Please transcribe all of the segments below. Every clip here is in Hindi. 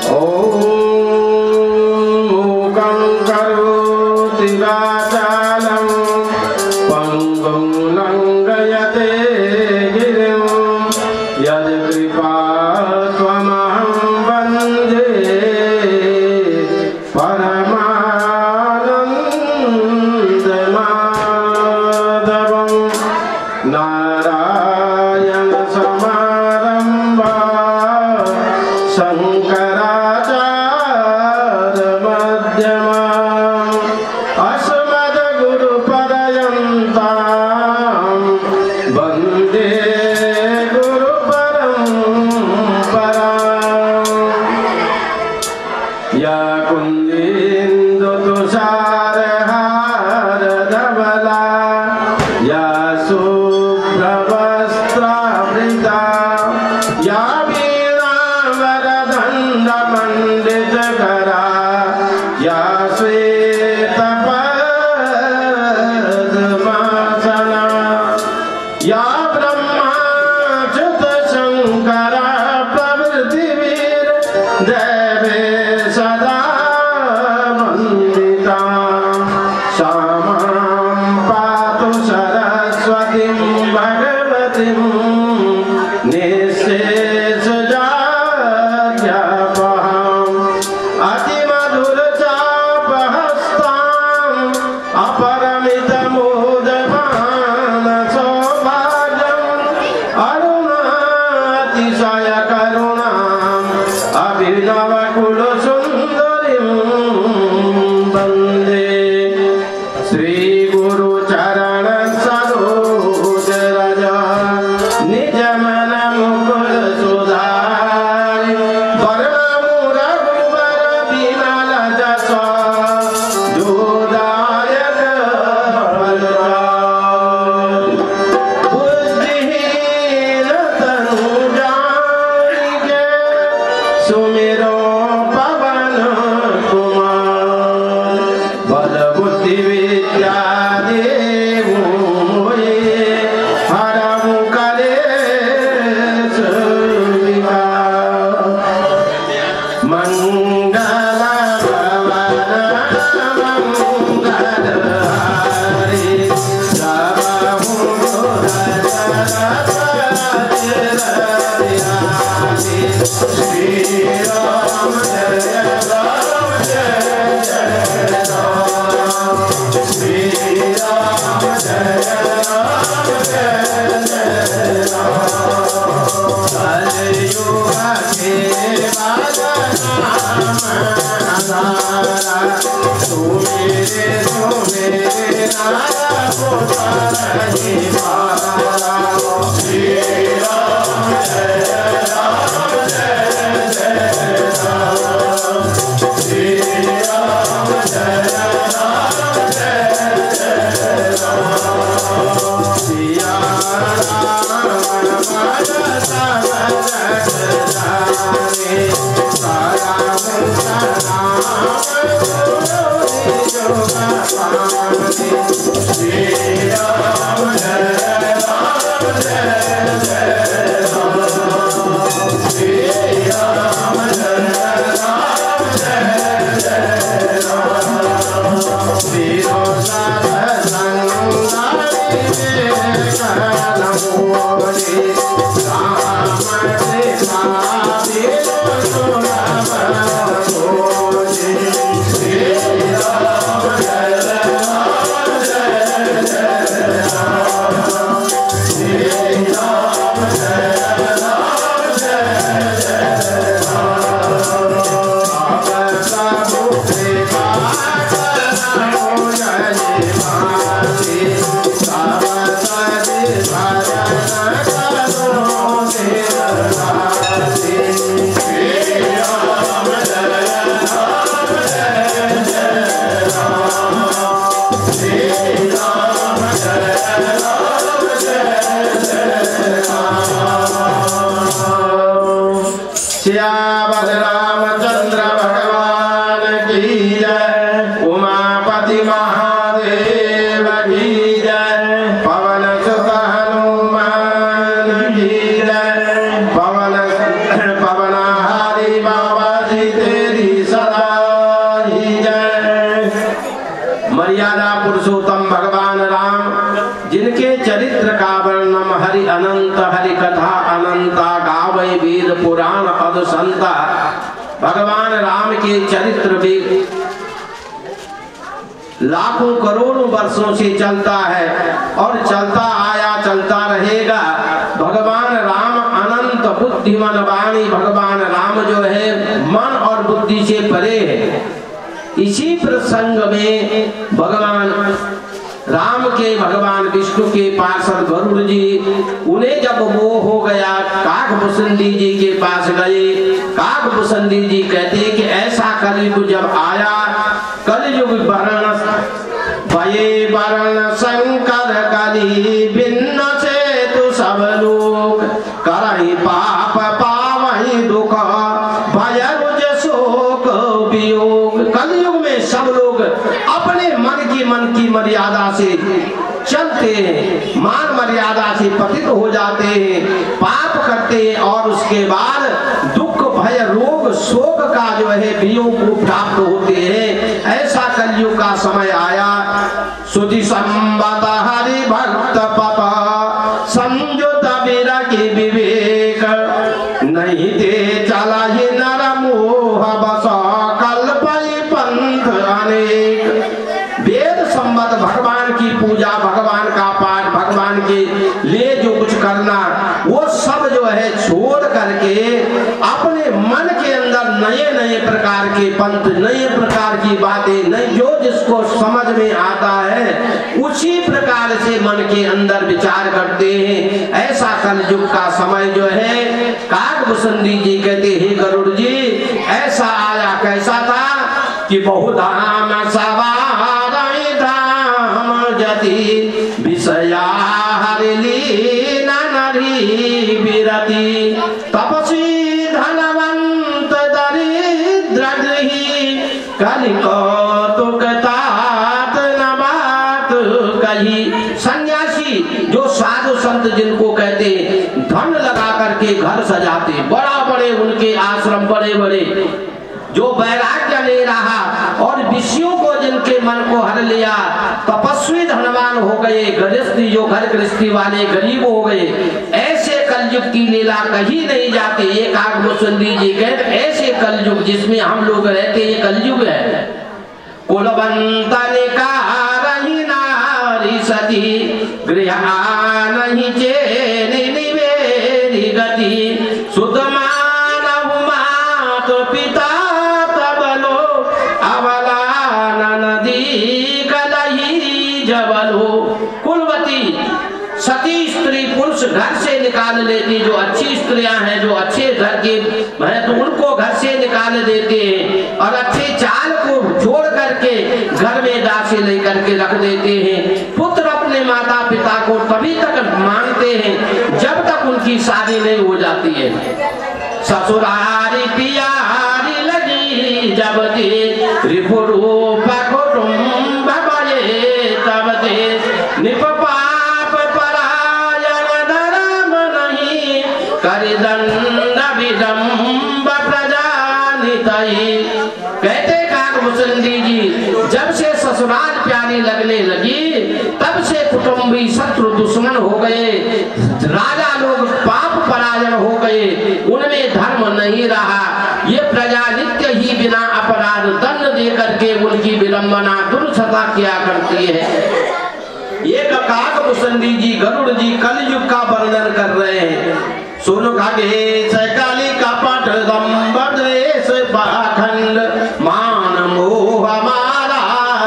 Jai Ram, Jai Ram, Jai Ram. Hari तेरी सदा ही जय। मर्यादा पुरुषोत्तम भगवान राम, जिनके चरित्र का वर्णन हरि अनंत, हरि कथा अनंता, गावे वेद पुराण पद संता। भगवान राम के चरित्र भी लाखों करोड़ों वर्षों से चलता है और चलता आया, चलता रहेगा। भगवान राम अनंत बुद्धिमान वाणी, भगवान राम जो है मन और बुद्धि से परे है। इसी प्रसंग में भगवान राम के, भगवान विष्णु के पार्षद गरुड़ जी, उन्हें जब मोह हो गया, काकभूषणी जी के पास गए। काकभूषणी जी कहते कि ऐसा कलयुग जब आया, कलयुग भये वर्ण शंकर कली भिन्न से तु सब लोग करहि पाप पावहि दुख भय रुज शोक वियोग। कलयुग में सब लोग अपने मन की मर्यादा से चलते हैं, मान मर्यादा से पतित हो जाते हैं, पाप करते हैं और उसके बाद दुख भय रोग शोक का जो है वियोग को प्राप्त होते हैं। ऐसा कलयुग का समय आया। सुधि संबत हरि भक्त पप संयुत विरखि विवेक, नहीं ते चला ही नर मोह बस कल्पई पंथ अनेक। वेद संबत भगवान की पूजा, भगवान का पाठ, भगवान के लिए जो कुछ करना, वो सब जो है छोड़ करके अपने मन के अंदर नए नए प्रकार के पंथ, नए प्रकार की बातें, नई जो जिसको समझ में आता है उसी प्रकार से मन के अंदर विचार करते हैं। ऐसा कलयुग का समय जो है, काकभूषणी जी कहते हैं गरुड़ जी ऐसा आया। कैसा था कि बहुधाम सवारहि धाम जति विषया हरि लीना नरी विरति, तपस्वी धनवंत दरिद्र गृही कलि कौतुक तात न बात कही। सन्यासी जो साधु संत जिनको कहते धन लगा करके घर सजाते, बड़ा बड़े उनके आश्रम बड़े बड़े, जो वैराग्य ले रहा और विषयों को जिनके मन को हर लिया, तपस्वी धनवान हो गए, गृहस्थी जो घर गृहस्थी वाले गरीब हो गए। ऐसे कलयुग की लीला कहीं नहीं जाती। ये काकभूषणी जी कहते ऐसे कलयुग जिसमें हम लोग रहते, ये कलयुग है। कुलवंत निकारहि नारी सती, गृह नहीं चेनि निवेदि गति, सुध मानव मात पिता तबलो, अवलान नदी कलही जबलो। कुलवती सती स्त्री पुरुष घर से निकाल लेती, जो अच्छी स्त्रियां हैं, जो अच्छे घर के हैं, तो उनको घर से निकाल देते हैं और अच्छे चाल को छोड़ करके घर में दासी लेकर के रख देते हैं। पुत्र अपने माता पिता को तभी तक मानते हैं जब तक उनकी शादी नहीं हो जाती है। ससुरारी पियारी लगी जब दे, रिपुरूप कुटुंब बजे तब दे, निपाप परायण धर्म नहीं, करि दंड विदंब प्रजानितहि। कहते काकभूषणी जी जब से ससुराल प्यारी लगने लगी, तब से कुटुंबी शत्रु दुश्मन हो गए, राजा लोग पाप परायण हो गए, उनमें धर्म नहीं रहा। ये प्रजा नित्य ही बिना अपराध दंड दे करके उनकी विडंबना दुर्दशा किया करती है। एक काकभूषणी जी गरुड़ जी कलयुग का वर्णन कर रहे हैं। सुन खगेश काली कपट दंभ द्वेष पाखंड, मान मोह मारा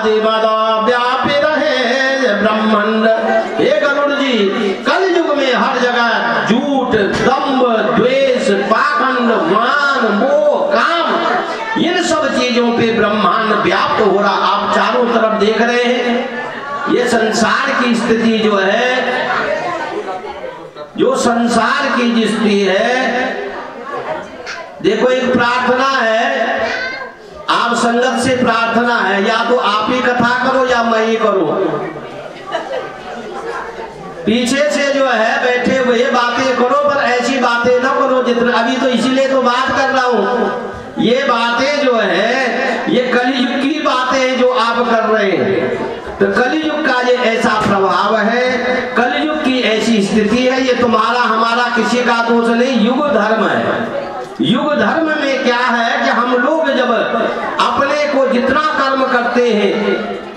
दिवद व्यापी रहे ब्रह्मांड। हे गरुड़ जी, कलयुग में हर जगह झूठ, दंभ, द्वेष, पाखंड, मान, मोह, काम, इन सब चीजों पे ब्रह्मांड व्याप्त हो रहा। आप चारों तरफ देख रहे हैं। ये संसार की स्थिति जो है, जो संसार की स्थिति है, देखो एक प्रार्थना है, आप संगत से प्रार्थना है, या तो आप ही कथा करो या मैं ही करूं। पीछे से जो है बैठे हुए बातें करो, पर ऐसी बातें ना करो जितना अभी, तो इसीलिए तो बात कर रहा हूं। ये बातें जो है ये कलयुग की बातें हैं जो आप कर रहे हैं। तो कलयुग का ये ऐसा प्रभाव है, कलयुग की ऐसी स्थिति है। ये तुम्हारा हमारा किसी का दोष नहीं, युग धर्म है। युग धर्म में क्या है कि हम लोग जब अपने को जितना कर्म करते हैं,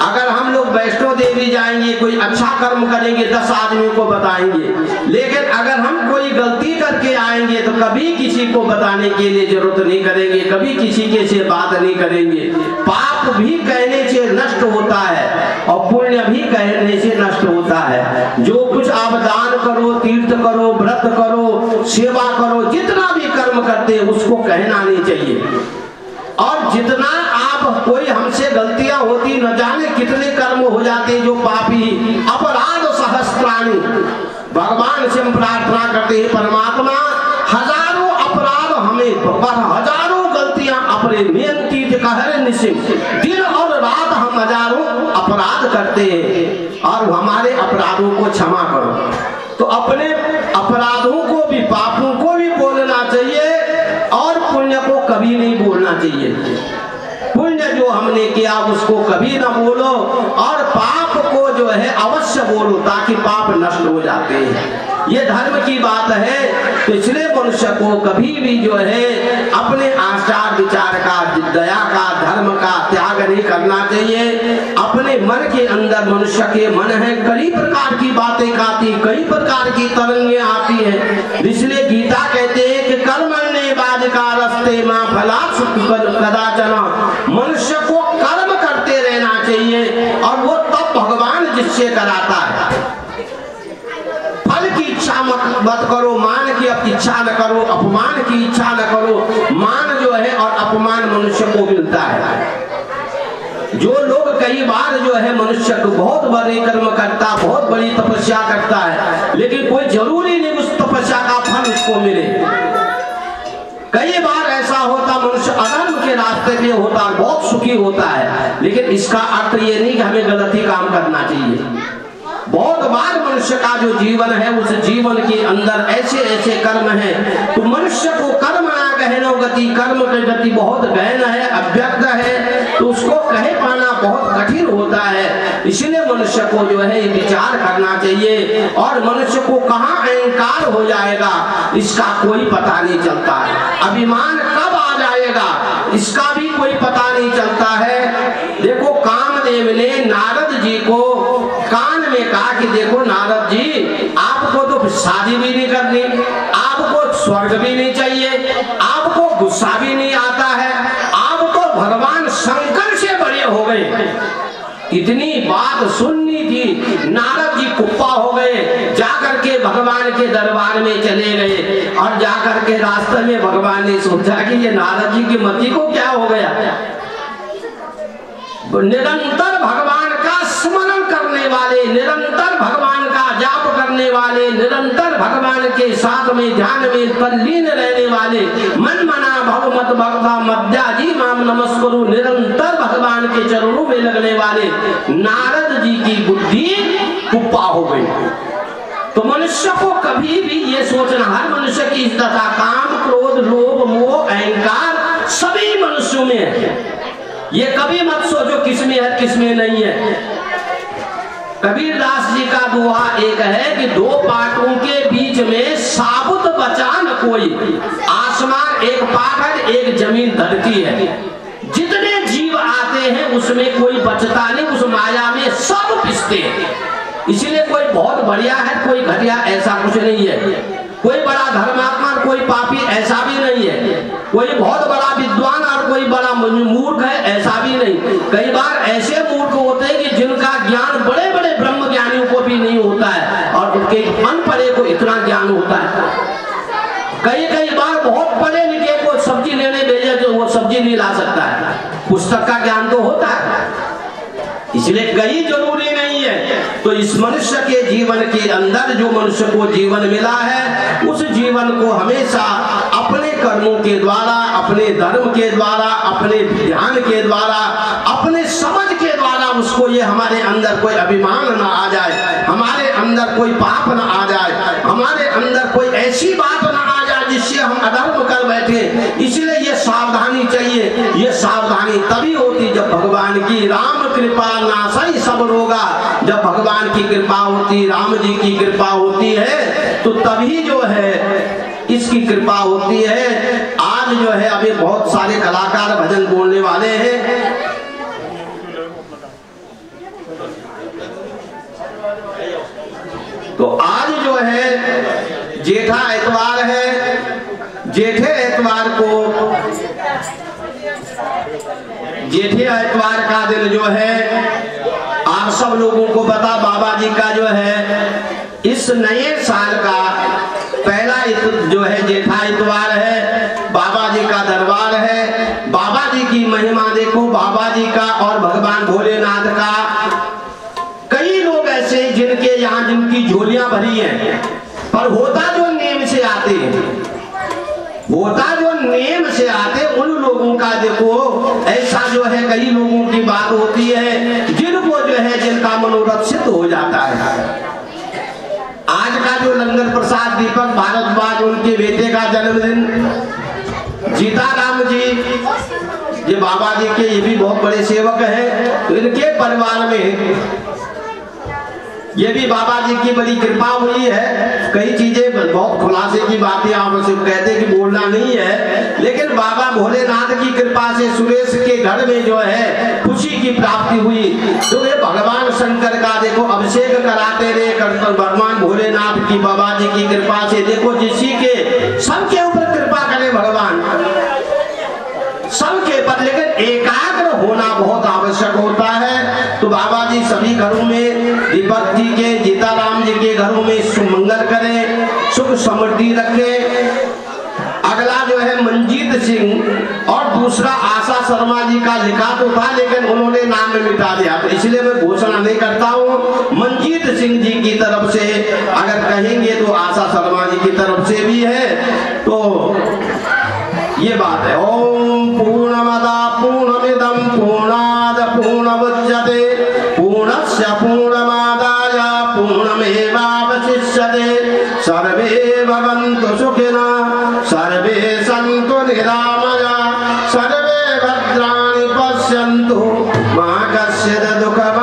अगर हम लोग वैष्णो देवी जाएंगे, कोई अच्छा कर्म करेंगे, 10 आदमी को बताएंगे, लेकिन अगर हम कोई गलती करके आएंगे तो कभी किसी को बताने के लिए जरूरत नहीं करेंगे, कभी किसी के से बात नहीं करेंगे। पाप भी कहने से नष्ट होता है और पुण्य भी कहने से नष्ट होता है। जो कुछ आप दान करो, तीर्थ करो, व्रत करो, सेवा करो, जितना भी कर्म करते हैं उसको कहना नहीं चाहिए। और जितना आप कोई हमसे गलतियां होती, न जाने कितने कर्म हो जाते जो पापी, अपराध सहस्त्राणी। भगवान से हम प्रार्थना करते हैं, परमात्मा हजारों अपराध हमें पर हजारों गलतियां अपने नियंत्रित कहर निश्चित दिन और रात हम हजारों अपराध करते हैं और हमारे अपराधों को क्षमा करो। तो अपने अपराधों को भी, पापों को भी बोलना चाहिए और पुण्य को कभी नहीं बोलना चाहिए। पुण्य जो हमने किया उसको कभी ना बोलो और पाप को जो है अवश्य बोलो, ताकि पाप नष्ट हो जाते हैं। ये धर्म की बात है। तो इसलिए मनुष्य को कभी भी जो है अपने आचार विचार का, दया का, धर्म का त्याग नहीं करना चाहिए। अपने मन के अंदर मनुष्य के मन है, कई प्रकार की बातें आती, कई प्रकार की तरंगे आती है। इसलिए गीता कहते हैं कि कर्मण्ये बाधिका रस्ते मां फलात् कदाचन। मनुष्य को कर्म करते रहना चाहिए और वो तब भगवान जिससे कराता है। फल की इच्छा मत करो, मान की इच्छा न करो, अपमान की इच्छा न करो। मान जो है और अपमान मनुष्य को मिलता है। जो लोग कई बार जो है मनुष्य को बहुत बड़े कर्म करता, बहुत बड़ी तपस्या करता है, लेकिन कोई जरूरी नहीं उस तपस्या का फल उसको मिले। कई बार ऐसा होता मनुष्य अधर्म के रास्ते में होता, बहुत सुखी होता है, लेकिन इसका अर्थ ये नहीं कि हमें गलत ही काम करना चाहिए। बहुत बार मनुष्य का जो जीवन है उस जीवन के अंदर ऐसे ऐसे कर्म हैं, तो मनुष्य को कर्म ना गहनो गति, कर्म की गति बहुत गहन है, अव्यक्त है, तो उसको कहे पाना बहुत कठिन होता है। इसलिए मनुष्य को जो है विचार करना चाहिए और मनुष्य को कहाँ अहंकार हो जाएगा इसका कोई पता नहीं चलता है। अभिमान कब आ जाएगा इसका भी कोई पता नहीं चलता है। देखो कामदेव ने नारद जी को कान में कहा कि देखो नारद जी, आपको तो शादी भी नहीं करनी, आपको स्वर्ग भी नहीं चाहिए, आपको गुस्सा भी नहीं आता है, आप तो भगवान शंकर से बड़े हो गए। इतनी बात सुननी थी, नारद जी कुप्पा हो गए, जाकर के भगवान के दरबार में चले गए और जाकर के रास्ते में भगवान ने सोचा कि ये नारद जी की मति को क्या हो गया। निरंतर भगवान का स्मरण करने वाले, निरंतर भगवान का जाप करने वाले, निरंतर भगवान के साथ में ध्यान में तल्लीन रहने वाले, मन मना भव मत भक्ता मध्याजी माम नमस्कुरु, निरंतर भगवान के चरणों में लगने वाले नारद जी की बुद्धि कुप्पा हो गई। तो मनुष्य को कभी भी ये सोचना, हर मनुष्य की इस दशा, काम क्रोध लोभ मोह अहंकार सभी मनुष्यों में है। ये कभी मत सोचो किसमें है किसमें नहीं है। कबीरदास जी का दोहा एक है कि दो पाटों के बीच में साबुत बचा न कोई, आसमान एक पाट है, एक जमीन धरती है। जितने जीव आते हैं उसमें कोई बचता नहीं, उस माया में सब पिसते हैं। इसलिए कोई बहुत बढ़िया है कोई घटिया ऐसा कुछ नहीं है, कोई बड़ा धर्मात्मा कोई पापी ऐसा भी नहीं है, कोई बहुत बड़ा विद्वान और कोई बड़ा मूर्ख है ऐसा भी नहीं। कई बार ऐसे मूर्ख होते हैं कि जिनका ज्ञान बड़े बड़े ब्रह्म ज्ञानियों को भी नहीं होता है और उनके अनपढ़े को इतना ज्ञान होता है। कई बार बहुत पढ़े लिखे को सब्जी लेने भेजे तो वो सब्जी नहीं ला सकता है, पुस्तक का ज्ञान तो होता है। इसलिए कहीं जरूरी नहीं है। तो इस मनुष्य के जीवन के अंदर जो मनुष्य को जीवन मिला है उस जीवन को हमेशा अपने कर्मों के द्वारा, अपने धर्म के द्वारा, अपने ध्यान के द्वारा, अपने समझ के द्वारा उसको ये हमारे अंदर कोई अभिमान ना आ जाए, हमारे अंदर कोई पाप ना आ जाए, हमारे अंदर कोई ऐसी बात ना आ जाए जिससे हम अधर्म कर बैठे। इसलिए ये सावधानी चाहिए। ये सावधानी तभी होती जब भगवान की राम कृपा नासई सब रोगा। जब भगवान की कृपा होती, राम जी की कृपा होती है, तो तभी जो है इसकी कृपा होती है। आज जो है अभी बहुत सारे कलाकार भजन बोलने वाले हैं। तो आज जो है जेठा एतवार है। जेठे एतवार का दिन जो है आप सब लोगों को पता, बाबा जी का जो है इस नए साल का पहला जो है जेठा इतवार है। बाबा जी का दरबार है। बाबा जी की महिमा देखो, बाबा जी का और भगवान भोलेनाथ का। कई लोग ऐसे जिनके यहाँ जिनकी झोलियां भरी हैं, पर होता जो नेम से आते हैं, होता जो नेम से आते उन लोगों का देखो ऐसा जो है कई लोगों की बात होती है जिनको जो है जिनका मनोरथ सिद्ध हो जाता है। आज का जो लंगर प्रसाद दीपक भारद्वाज उनके बेटे का जन्मदिन, जीताराम जी ये बाबा जी के ये भी बहुत बड़े सेवक हैं। तो इनके परिवार में ये भी बाबा जी की बड़ी कृपा हुई है। कई चीजें बहुत खुलासे की बातें आप कहते कि बोलना नहीं है, लेकिन बाबा भोलेनाथ की कृपा से सुरेश के घर में जो है खुशी की प्राप्ति हुई। तो ये भगवान शंकर का देखो अभिषेक कराते रहे भगवान भोलेनाथ की बाबा जी की कृपा से। देखो जिसी के सबके ऊपर कृपा करे भगवान सबके पर, लेकिन एकाग्र होना बहुत आवश्यक होता है। तो बाबा जी सभी घरों में, दीपक जी के, जीताराम जी के घरों में सुमंगल करें, सुख समृद्धि रखें। अगला जो है मंजीत सिंह और दूसरा आशा शर्मा जी का लिखा तो था लेकिन उन्होंने नाम में मिटा दिया, तो इसलिए मैं घोषणा नहीं करता हूँ। मंजीत सिंह जी की तरफ से अगर कहेंगे तो आशा शर्मा जी की तरफ से भी है। तो ये बात है। ओम पूर्णमदा पूर्णमिदं पूर्णाद पूर्णमुच्यते पूर्णस्य पूर्णमादाय पूर्णमेवावशिष्यते। सर्वे भवन्तु सुखिनः सर्वे सन्तु निरामया सर्वे भद्राणि पश्यन्तु मा कश्चित् दुःखभाग्